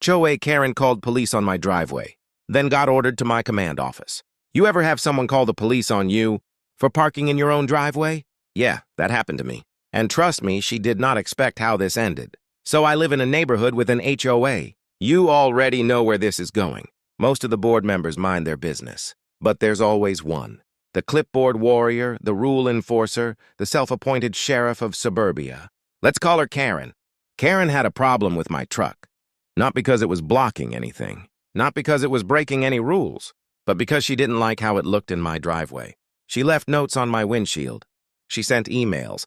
HOA Karen called police on my driveway, then got ordered to my command office. You ever have someone call the police on you for parking in your own driveway? Yeah, that happened to me. And trust me, she did not expect how this ended. So I live in a neighborhood with an HOA. You already know where this is going. Most of the board members mind their business. But there's always one. The clipboard warrior, the rule enforcer, the self-appointed sheriff of suburbia. Let's call her Karen. Karen had a problem with my truck. Not because it was blocking anything. Not because it was breaking any rules. But because she didn't like how it looked in my driveway. She left notes on my windshield. She sent emails.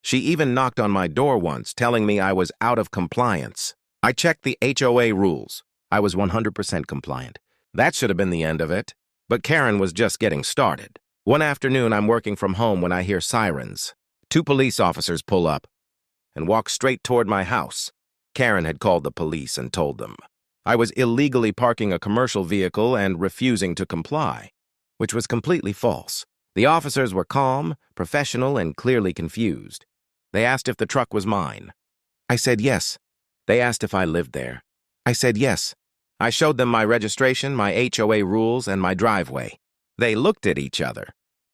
She even knocked on my door once, telling me I was out of compliance. I checked the HOA rules. I was 100% compliant. That should have been the end of it. But Karen was just getting started. One afternoon, I'm working from home when I hear sirens. 2 police officers pull up and walk straight toward my house. Karen had called the police and told them I was illegally parking a commercial vehicle and refusing to comply, which was completely false. The officers were calm, professional, and clearly confused. They asked if the truck was mine. I said yes. They asked if I lived there. I said yes. I showed them my registration, my HOA rules, and my driveway. They looked at each other.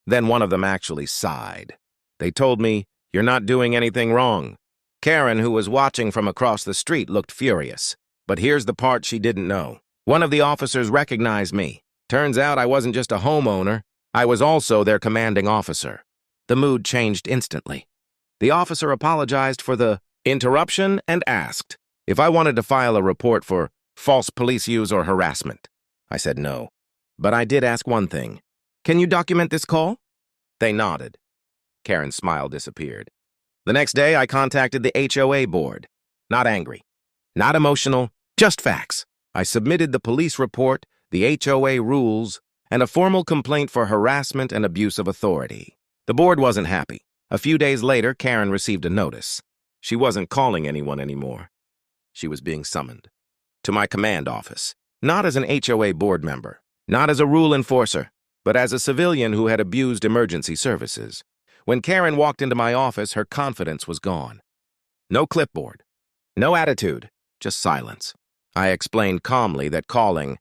Then one of them actually sighed. They told me, "You're not doing anything wrong." Karen, who was watching from across the street, looked furious. But here's the part she didn't know. One of the officers recognized me. Turns out I wasn't just a homeowner. I was also their commanding officer. The mood changed instantly. The officer apologized for the interruption and asked if I wanted to file a report for false police use or harassment. I said no. But I did ask one thing. Can you document this call? They nodded. Karen's smile disappeared. The next day, I contacted the HOA board. Not angry. Not emotional. Just facts. I submitted the police report, the HOA rules, and a formal complaint for harassment and abuse of authority. The board wasn't happy. A few days later, Karen received a notice. She wasn't calling anyone anymore. She was being summoned to my command office, not as an HOA board member, not as a rule enforcer, but as a civilian who had abused emergency services. When Karen walked into my office, her confidence was gone. No clipboard, no attitude, just silence. I explained calmly that calling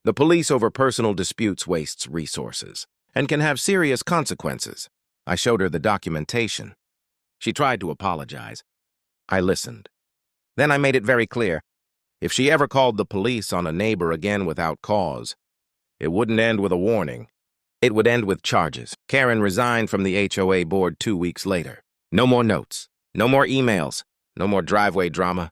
the police over personal disputes wastes resources and can have serious consequences. I showed her the documentation. She tried to apologize. I listened. Then I made it very clear. If she ever called the police on a neighbor again without cause, it wouldn't end with a warning. It would end with charges. Karen resigned from the HOA board 2 weeks later. No more notes. No more emails. No more driveway drama.